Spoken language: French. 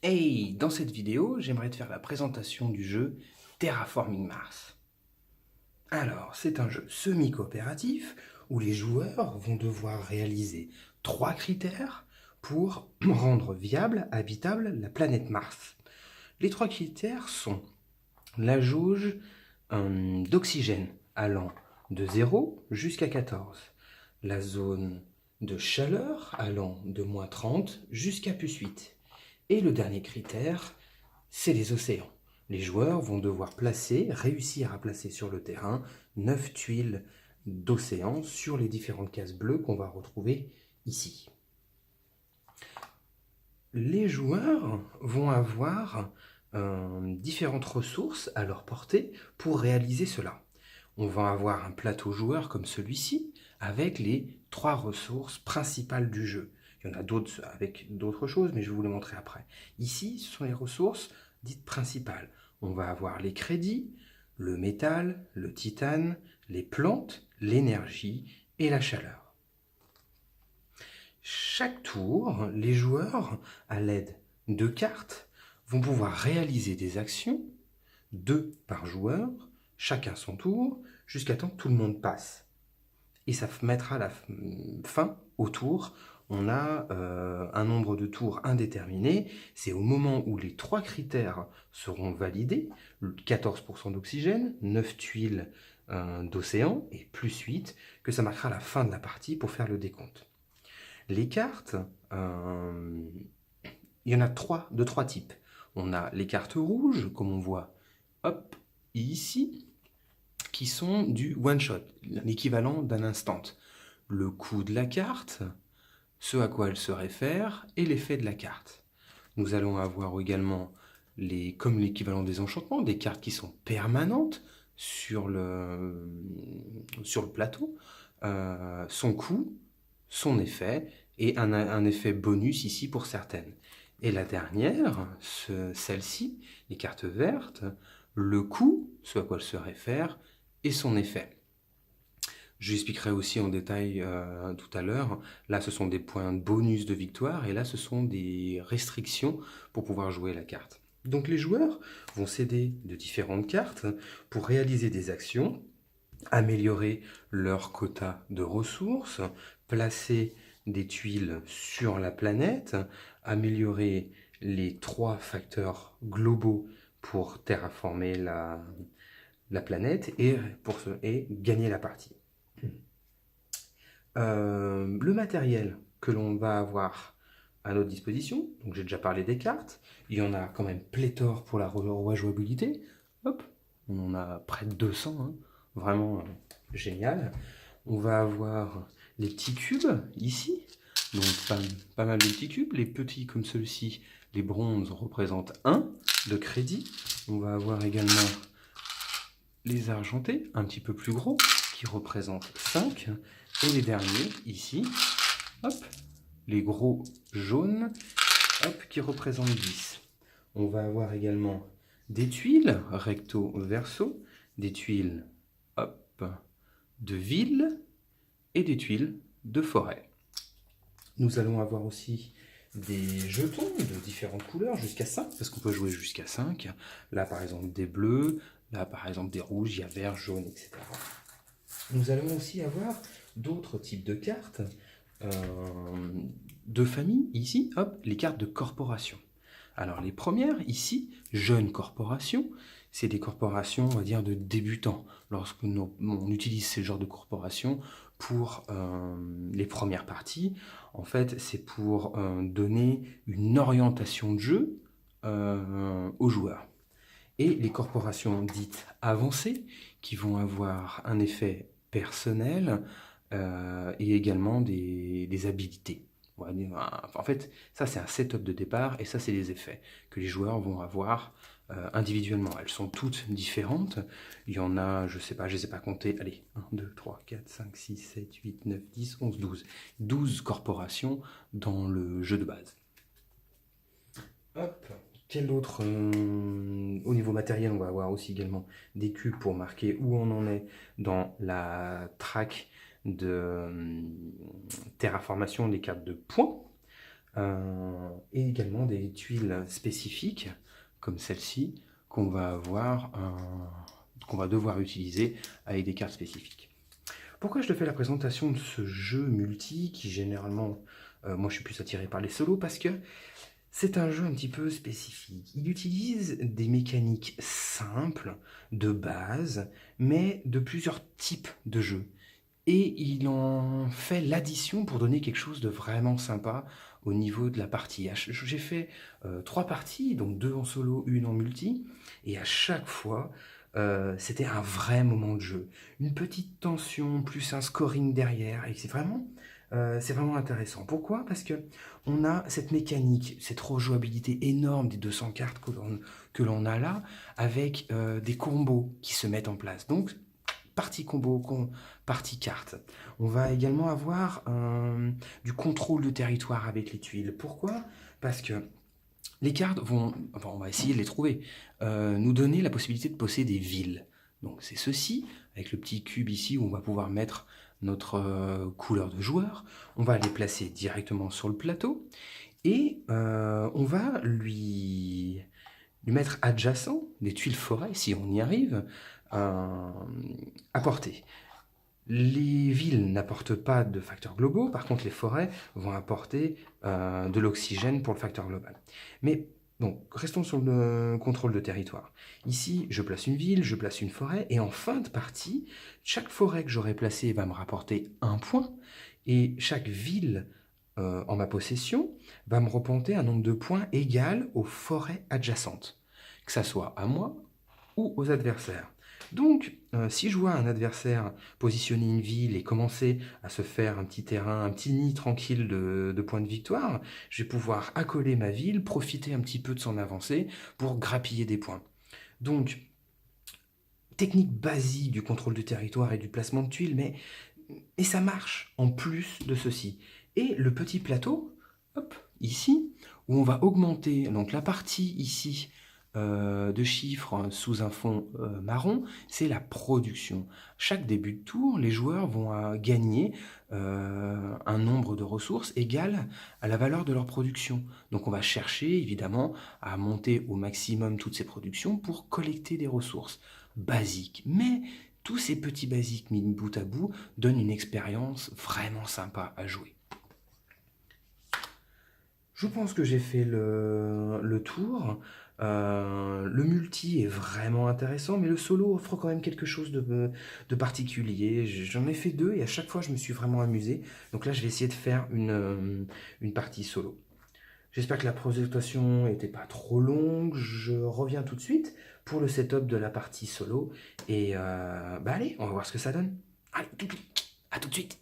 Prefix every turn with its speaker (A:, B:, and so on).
A: Hey, dans cette vidéo, j'aimerais te faire la présentation du jeu Terraforming Mars. Alors, c'est un jeu semi-coopératif où les joueurs vont devoir réaliser 3 critères pour rendre viable, habitable la planète Mars. Les 3 critères sont la jauge d'oxygène allant de 0 jusqu'à 14, la zone de chaleur allant de -30 jusqu'à +8, et le dernier critère, c'est les océans. Les joueurs vont devoir réussir à placer sur le terrain 9 tuiles d'océan sur les différentes cases bleues qu'on va retrouver ici. Les joueurs vont avoir différentes ressources à leur portée pour réaliser cela. On va avoir un plateau joueur comme celui-ci avec les 3 ressources principales du jeu. Il y en a d'autres avec d'autres choses, mais je vais vous les montrer après. Ici, ce sont les ressources dites principales. On va avoir les crédits, le métal, le titane, les plantes, l'énergie et la chaleur. Chaque tour, les joueurs, à l'aide de cartes, vont pouvoir réaliser des actions, 2 par joueur, chacun son tour, jusqu'à temps que tout le monde passe. Et ça mettra la fin au tour. On a un nombre de tours indéterminé. C'est au moment où les 3 critères seront validés, 14% d'oxygène, 9 tuiles d'océan et +8, que ça marquera la fin de la partie pour faire le décompte. Les cartes, il y en a de 3 types. On a les cartes rouges, comme on voit hop, ici, qui sont du one-shot, l'équivalent d'un instant. Le coût de la carte, ce à quoi elle se réfère, et l'effet de la carte. Nous allons avoir également, comme l'équivalent des enchantements, des cartes qui sont permanentes sur le plateau, son coût, son effet, et un effet bonus ici pour certaines. Et la dernière, celle-ci, les cartes vertes, le coût, ce à quoi elle se réfère, et son effet. Je l'expliquerai aussi en détail tout à l'heure. Là, ce sont des points bonus de victoire, et là, ce sont des restrictions pour pouvoir jouer la carte. Donc les joueurs vont s'aider de différentes cartes pour réaliser des actions, améliorer leur quota de ressources, placer des tuiles sur la planète, améliorer les 3 facteurs globaux pour terraformer la planète et gagner la partie. Le matériel que l'on va avoir à notre disposition, donc j'ai déjà parlé des cartes, il y en a quand même pléthore pour la rejouabilité. Hop, on en a près de 200, hein, vraiment génial. On va avoir les petits cubes ici, donc pas mal de petits cubes. Les petits comme celui-ci, les bronzes, représentent 1 de crédit. On va avoir également les argentés, un petit peu plus gros, qui représentent 5. Et les derniers, ici, hop, les gros jaunes, hop, qui représentent 10. On va avoir également des tuiles recto verso, des tuiles, hop, de ville et des tuiles de forêt. Nous allons avoir aussi des jetons de différentes couleurs, jusqu'à 5, parce qu'on peut jouer jusqu'à 5. Là, par exemple, des bleus, là, par exemple, des rouges, il y a vert, jaune, etc. Nous allons aussi avoir d'autres types de cartes de famille, ici, hop, les cartes de corporation. Alors les premières, ici, jeunes corporations, c'est des corporations, on va dire, de débutants. Lorsqu'on utilise ce genre de corporations pour les premières parties, en fait, c'est pour donner une orientation de jeu aux joueurs. Et les corporations dites avancées, qui vont avoir un effet personnel et également des habilités. En fait, ça c'est un setup de départ et ça c'est les effets que les joueurs vont avoir individuellement. Elles sont toutes différentes. Il y en a, je sais pas, je les ai pas comptées. Allez, 1, 2, 3, 4, 5, 6, 7, 8, 9, 10, 11, 12. 12 corporations dans le jeu de base. Hop. Quel autre au niveau matériel, on va avoir aussi également des cubes pour marquer où on en est dans la track de terraformation des cartes de points. et également des tuiles spécifiques, comme celle-ci, qu'on va avoir, qu'on va devoir utiliser avec des cartes spécifiques. Pourquoi je te fais la présentation de ce jeu multi qui généralement, moi je suis plus attiré par les solos parce que c'est un jeu un petit peu spécifique. Il utilise des mécaniques simples, de base, mais de plusieurs types de jeux. Et il en fait l'addition pour donner quelque chose de vraiment sympa au niveau de la partie. J'ai fait 3 parties, donc 2 en solo, 1 en multi, et à chaque fois, c'était un vrai moment de jeu. Une petite tension, plus un scoring derrière, et c'est vraiment intéressant. Pourquoi? Parce que on a cette mécanique, cette rejouabilité énorme des 200 cartes que l'on a là, avec des combos qui se mettent en place. Donc, partie combo, partie carte. On va également avoir du contrôle de territoire avec les tuiles. Pourquoi? Parce que les cartes vont, enfin on va essayer de les trouver, nous donner la possibilité de posséder des villes. Donc c'est ceci, avec le petit cube ici où on va pouvoir mettre notre couleur de joueur. On va les placer directement sur le plateau et on va lui mettre adjacent des tuiles forêt, si on y arrive, à portée. Les villes n'apportent pas de facteurs globaux, par contre les forêts vont apporter de l'oxygène pour le facteur global. Mais donc, restons sur le contrôle de territoire. Ici, je place une ville, je place une forêt, et en fin de partie, chaque forêt que j'aurai placée va me rapporter un point, et chaque ville en ma possession va me reporter un nombre de points égal aux forêts adjacentes, que ça soit à moi ou aux adversaires. Donc, si je vois un adversaire positionner une ville et commencer à se faire un petit terrain, un petit nid tranquille de points de victoire, je vais pouvoir accoler ma ville, profiter un petit peu de son avancée pour grappiller des points. Donc, technique basique du contrôle du territoire et du placement de tuiles, mais ça marche en plus de ceci. Et le petit plateau, hop, ici, où on va augmenter donc la partie ici de chiffres sous un fond marron, c'est la production. Chaque début de tour, les joueurs vont gagner un nombre de ressources égal à la valeur de leur production. Donc on va chercher évidemment à monter au maximum toutes ces productions pour collecter des ressources basiques. Mais tous ces petits basiques mis bout à bout donnent une expérience vraiment sympa à jouer. Je pense que j'ai fait le tour. Le multi est vraiment intéressant, mais le solo offre quand même quelque chose de particulier. J'en ai fait 2 et à chaque fois je me suis vraiment amusé. Donc là je vais essayer de faire une partie solo. J'espère que la présentation n'était pas trop longue. Je reviens tout de suite pour le setup de la partie solo. Et bah allez, on va voir ce que ça donne. Allez, à tout de suite.